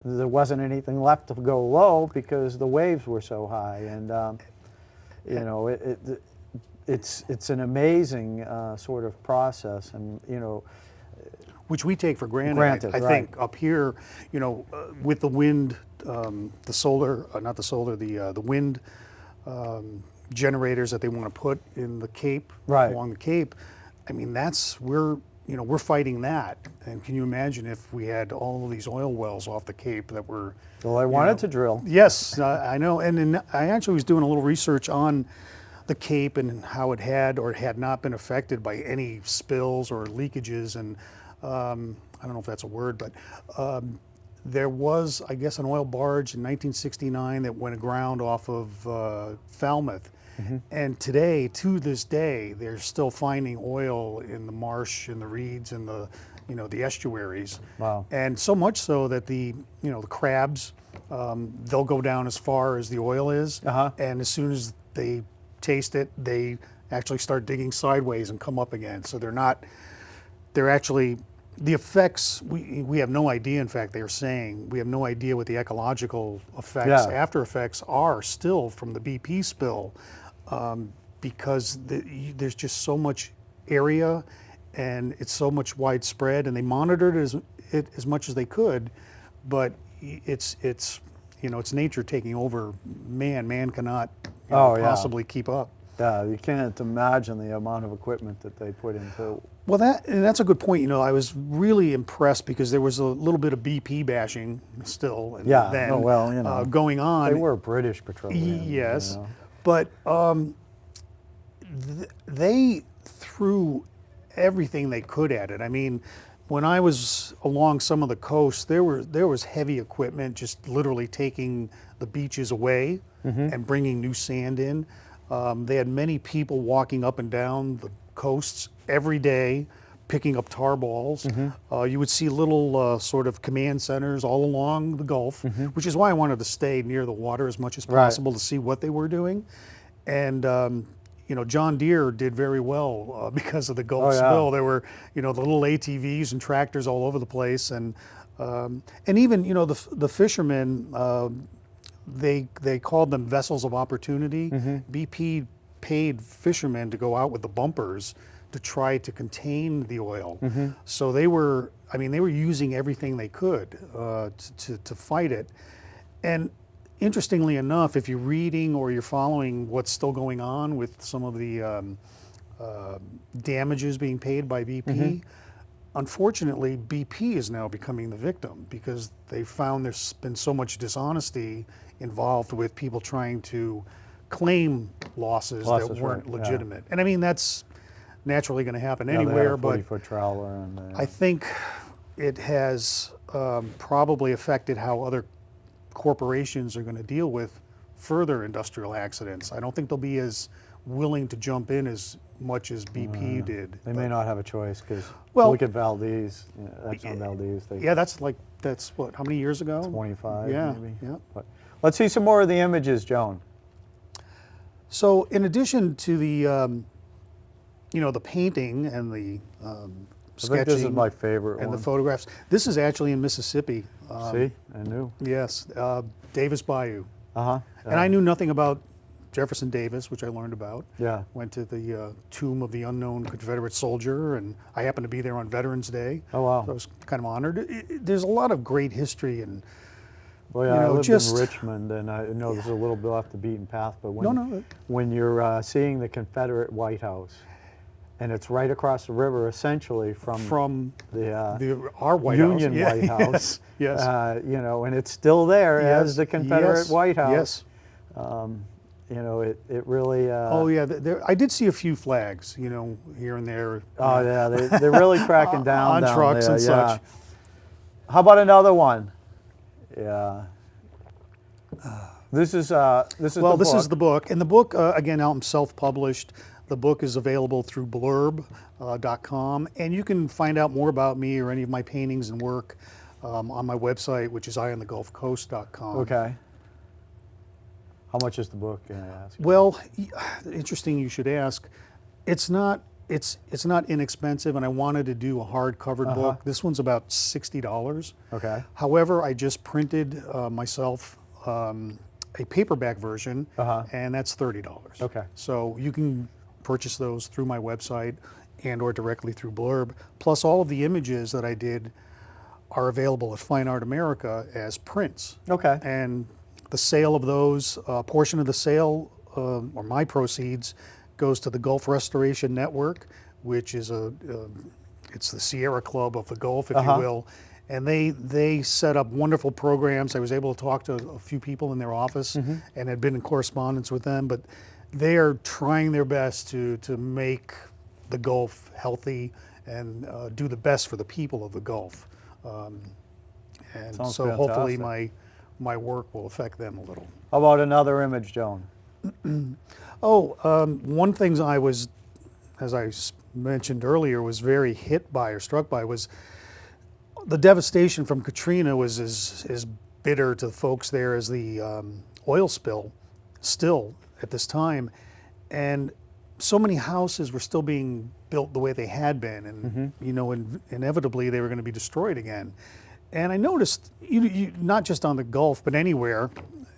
there wasn't anything left to go low because the waves were so high. And you know, it's an amazing sort of process, and you know, which we take for granted. Granted, I right. think up here, you know, with the wind, the solar, not the solar, the wind generators that they want to put in the Cape, Right. along the Cape. I mean, we're fighting that. And can you imagine if we had all of these oil wells off the Cape that were, well, I wanted to drill. Yes, I know. And I actually was doing a little research on the Cape and how it had or had not been affected by any spills or leakages. And I don't know if that's a word, but there was, I guess, an oil barge in 1969 that went aground off of Falmouth. And today, to this day, they're still finding oil in the marsh and the reeds and the, you know, the estuaries. Wow. And so much so that the crabs, they'll go down as far as the oil is, and as soon as they taste it, they actually start digging sideways and come up again. So they're actually, the effects, we have no idea. In fact, they're saying we have no idea what the ecological effects, after effects are still from the BP spill, because there's just so much area and it's so much widespread, and they monitored it as much as they could, but it's nature taking over. Man cannot possibly keep up. Yeah, you can't imagine the amount of equipment that they put into. Well, that's a good point. You know, I was really impressed because there was a little bit of BP bashing still. Going on. They were British Petroleum. Yes, you know. but they threw everything they could at it. I mean, when I was along some of the coast, there was heavy equipment just literally taking the beaches away and bringing new sand in. They had many people walking up and down the coasts every day, picking up tar balls. You would see little sort of command centers all along the Gulf, which is why I wanted to stay near the water as much as possible to see what they were doing. And John Deere did very well because of the Gulf spill. There were, the little ATVs and tractors all over the place, and even the fishermen. They called them vessels of opportunity. BP paid fishermen to go out with the bumpers to try to contain the oil. So they were using everything they could to fight it. And interestingly enough, if you're reading or you're following what's still going on with some of the damages being paid by BP, unfortunately, BP is now becoming the victim because they found there's been so much dishonesty involved with people trying to claim losses that weren't legitimate. And I mean, that's naturally going to happen anywhere, but 40-foot trawler and, I think it has probably affected how other corporations are going to deal with further industrial accidents. I don't think they'll be as willing to jump in as much as BP did. They may not have a choice because look at Valdez, Exxon Valdez. That's what, how many years ago? 25 maybe. Yeah. But let's see some more of the images, Joan. So in addition to the, the painting and the sketching. I think this is my favorite and one. the photographs. This is actually in Mississippi. See, I knew. Yes, Davis Bayou. And I knew nothing about Jefferson Davis, which I learned about. Yeah. Went to the tomb of the unknown Confederate soldier, and I happened to be there on Veterans Day. Oh, wow. So I was kind of honored. There's a lot of great history, and well, yeah, I lived in Richmond, and I know this is a little bit off the beaten path, but when you're seeing the Confederate White House, and it's right across the river, essentially from our White Union House. White House. Yes. And it's still there as the Confederate White House. Yes. It really. I did see a few flags, here and there. Oh yeah, they're really cracking down on trucks there, and such. How about another one? Yeah. This is the book, and the book again, I'm self-published. The book is available through blurb.com, and you can find out more about me or any of my paintings and work on my website, which is eyeonthegulfcoast.com. Okay. How much is the book? Can I ask? Well, interesting you should ask. It's not it's not inexpensive, and I wanted to do a hard-covered book. This one's about $60. Okay. However, I just printed myself a paperback version, and that's $30. Okay. So you can purchase those through my website and or directly through Blurb. Plus, all of the images that I did are available at Fine Art America as prints. Okay. And the sale of those, a portion of the sale, or my proceeds, goes to the Gulf Restoration Network, which is it's the Sierra Club of the Gulf, if you will. And they set up wonderful programs. I was able to talk to a few people in their office and had been in correspondence with them, but they are trying their best to make the Gulf healthy and do the best for the people of the Gulf. And Sounds so hopefully fantastic. my work will affect them a little. How about another image, Joan? One thing I was, as I mentioned earlier, was very hit by or struck by was the devastation from Katrina was as bitter to the folks there as the oil spill still at this time. And so many houses were still being built the way they had been, and you know, inevitably they were going to be destroyed again. And I noticed, you, not just on the Gulf, but anywhere,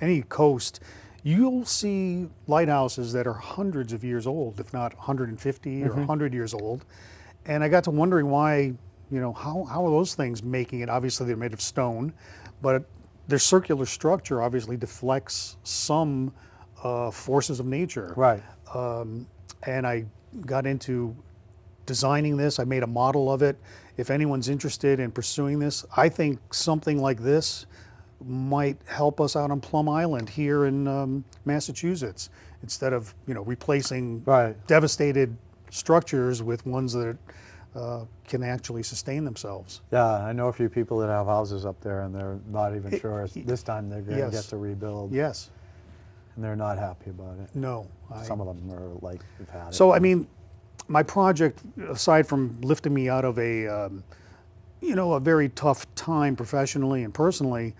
any coast, you'll see lighthouses that are hundreds of years old, if not 150 or 100 years old. And I got to wondering why, you know, how are those things making it? Obviously they're made of stone, but their circular structure obviously deflects some forces of nature. Right. And I got into designing this. I made a model of it. If anyone's interested in pursuing this, I think something like this might help us out on Plum Island here in Massachusetts, instead of, you know, replacing devastated structures with ones that can actually sustain themselves. Yeah, I know a few people that have houses up there, and they're not even sure this time they're going to get to rebuild. Yes. And they're not happy about it. No. Some of them are like, we've had it. So, I mean, my project, aside from lifting me out of a, you know, a very tough time professionally and personally,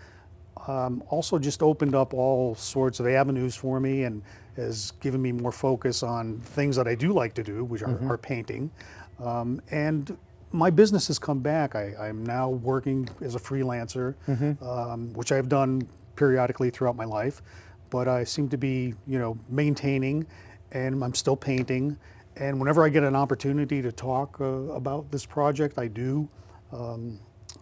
also just opened up all sorts of avenues for me and has given me more focus on things that I do like to do, which are painting. And my business has come back. I'm now working as a freelancer, which I've done periodically throughout my life, but I seem to be, you know, maintaining, and I'm still painting. And whenever I get an opportunity to talk about this project, I do.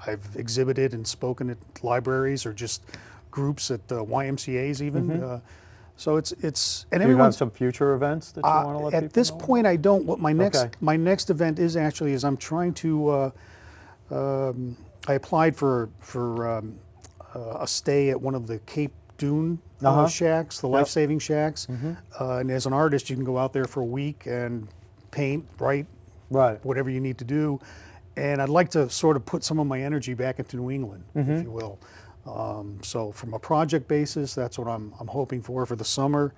I've exhibited and spoken at libraries or just groups at YMCA's even. So it's and do you have some future events that you want to let people know? At this point, I don't. What my next event is actually is I'm trying to. I applied for a stay at one of the Cape Dune shacks, the life-saving shacks, and as an artist, you can go out there for a week and paint, write, whatever you need to do. And I'd like to sort of put some of my energy back into New England, if you will. So from a project basis, that's what I'm hoping for the summer.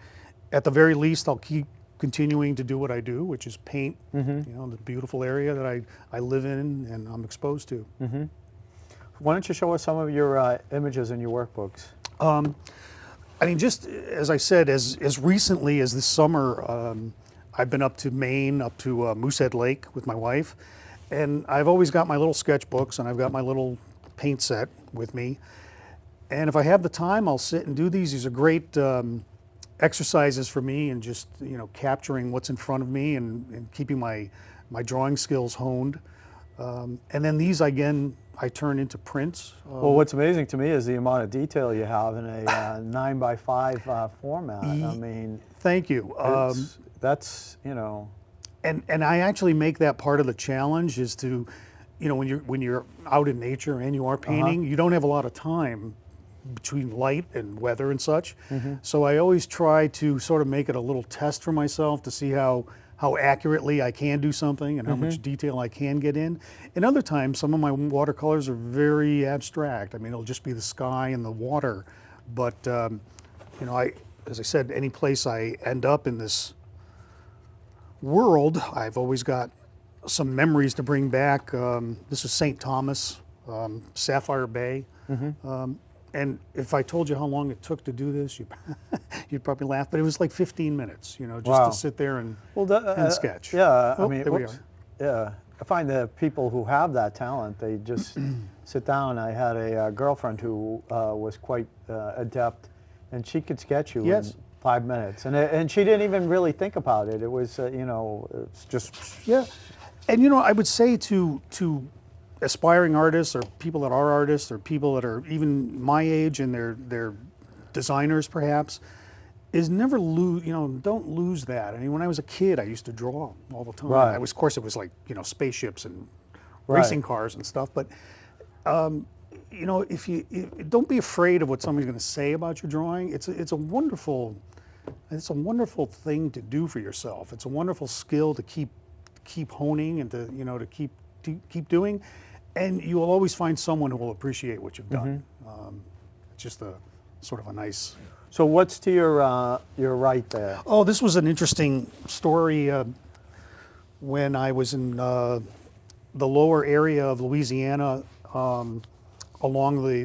At the very least, I'll keep continuing to do what I do, which is paint, you know, the beautiful area that I live in and I'm exposed to. Why don't you show us some of your images in your workbooks? I mean, just as I said, as recently as this summer, I've been up to Maine, up to Moosehead Lake with my wife. And I've always got my little sketchbooks and I've got my little paint set with me. And if I have the time, I'll sit and do these. These are great exercises for me, and just, you know, capturing what's in front of me and keeping my drawing skills honed. And then these, again, I turn into prints. Well, what's amazing to me is the amount of detail you have in a 9x5 format. I mean, thank you. That's, you know. And I actually make that part of the challenge, is to, you know, when you're out in nature and you are painting, you don't have a lot of time between light and weather and such. So I always try to sort of make it a little test for myself to see how accurately I can do something and how much detail I can get in. And other times, some of my watercolors are very abstract. I mean, it'll just be the sky and the water. But, you know, as I said, any place I end up in this world, I've always got some memories to bring back. This is St. Thomas, Sapphire Bay. and if I told you how long it took to do this, you'd probably laugh. But it was like 15 minutes, just Wow. to sit there and and sketch. Yeah, Oh, I mean, there we whoops. Yeah, I find that people who have that talent, they just sit down. I had a girlfriend who was quite adept, and she could sketch you Yes. in 5 minutes, and she didn't even really think about it. It was, it's just Yeah, and I would say to aspiring artists or people that are artists or people that are even my age and they're designers perhaps, is never lose. Don't lose that. I mean, when I was a kid, I used to draw all the time. Right. Of course, it was like spaceships and Right. racing cars and stuff. But if you don't be afraid of what somebody's going to say about your drawing. It's a wonderful thing to do for yourself. It's a wonderful skill to keep honing and to keep doing, and you will always find someone who will appreciate what you've done. It's just a sort of a nice. So what's to your right there? Oh, this was an interesting story. When I was in the lower area of Louisiana, along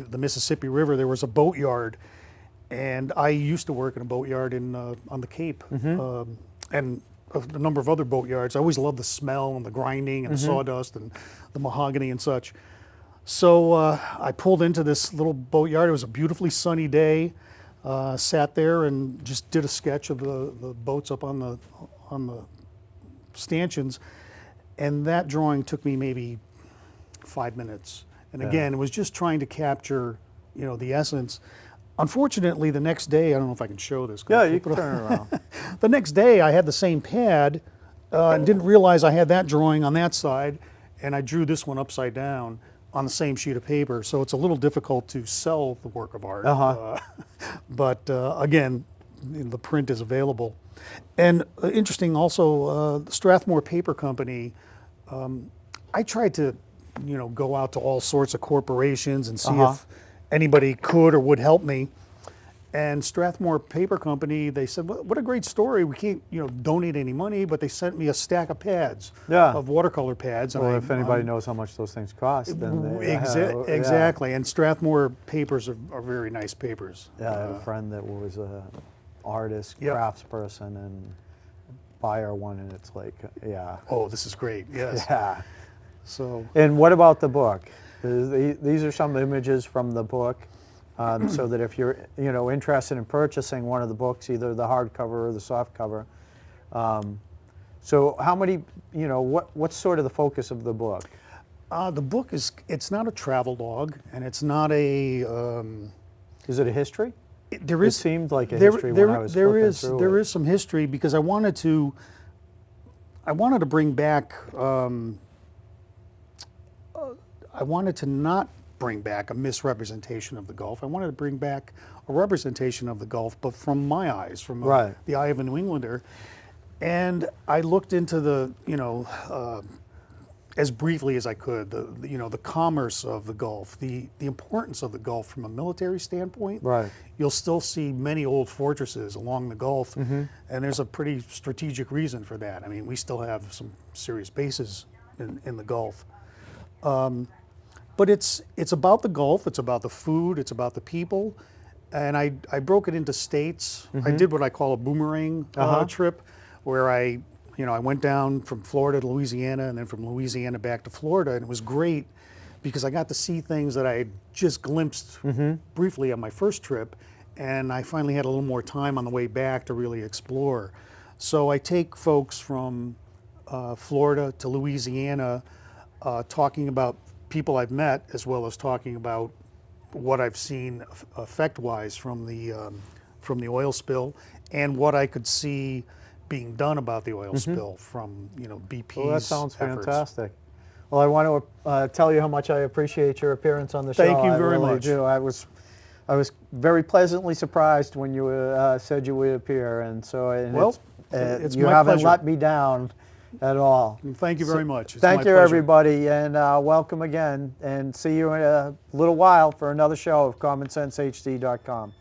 the Mississippi River, there was a boatyard, and I used to work in a boatyard on the Cape, and a number of other boatyards. I always loved the smell and the grinding and the sawdust and the mahogany and such. So I pulled into this little boatyard. It was a beautifully sunny day. Sat there and just did a sketch of the boats up on the stanchions, and that drawing took me maybe 5 minutes. And again, it was just trying to capture, the essence. Unfortunately, the next day, I don't know if I can show this. Yeah, you can turn it around. The next day, I had the same pad and didn't realize I had that drawing on that side, and I drew this one upside down on the same sheet of paper. So it's a little difficult to sell the work of art. But again, the print is available. And interesting also, the Strathmore Paper Company, I tried to, go out to all sorts of corporations and see if anybody could or would help me. And Strathmore Paper Company, they said, what a great story. We can't, donate any money, but they sent me a stack of pads, of watercolor pads. Well, if anybody knows how much those things cost, then they, exactly. And Strathmore papers are very nice papers. Yeah, I had a friend that was a artist, craftsperson, and buyer one, and it's like, yeah. Oh, this is great. Yes. Yeah. So. And what about the book? These are some images from the book. So that if you're interested in purchasing one of the books, either the hardcover or the softcover, so how many, what's sort of the focus of the book? The book it's not a travel log, and it's not a. Is it a history? It seemed like a history when I was flipping through it. There is some history because I wanted to bring back. I wanted to not bring back a misrepresentation of the Gulf. I wanted to bring back a representation of the Gulf, but from my eyes, from the eye of a New Englander. And I looked into as briefly as I could, the commerce of the Gulf, the importance of the Gulf from a military standpoint. Right. You'll still see many old fortresses along the Gulf, and there's a pretty strategic reason for that. I mean, we still have some serious bases in the Gulf. But it's about the Gulf, it's about the food, it's about the people, and I broke it into states. I did what I call a boomerang trip, where I went down from Florida to Louisiana, and then from Louisiana back to Florida, and it was great because I got to see things that I had just glimpsed briefly on my first trip, and I finally had a little more time on the way back to really explore. So I take folks from Florida to Louisiana, talking about people I've met, as well as talking about what I've seen effect-wise from the oil spill, and what I could see being done about the oil spill from BP's Well, that sounds efforts. fantastic. Well, I want to tell you how much I appreciate your appearance on the show. Thank you very really much. do. I was very pleasantly surprised when you said you would appear, and so it's you my haven't pleasure. let me down at all. Thank you very much. It's Thank my you, pleasure. everybody, and welcome again, and see you in a little while for another show of CommonSenseHD.com.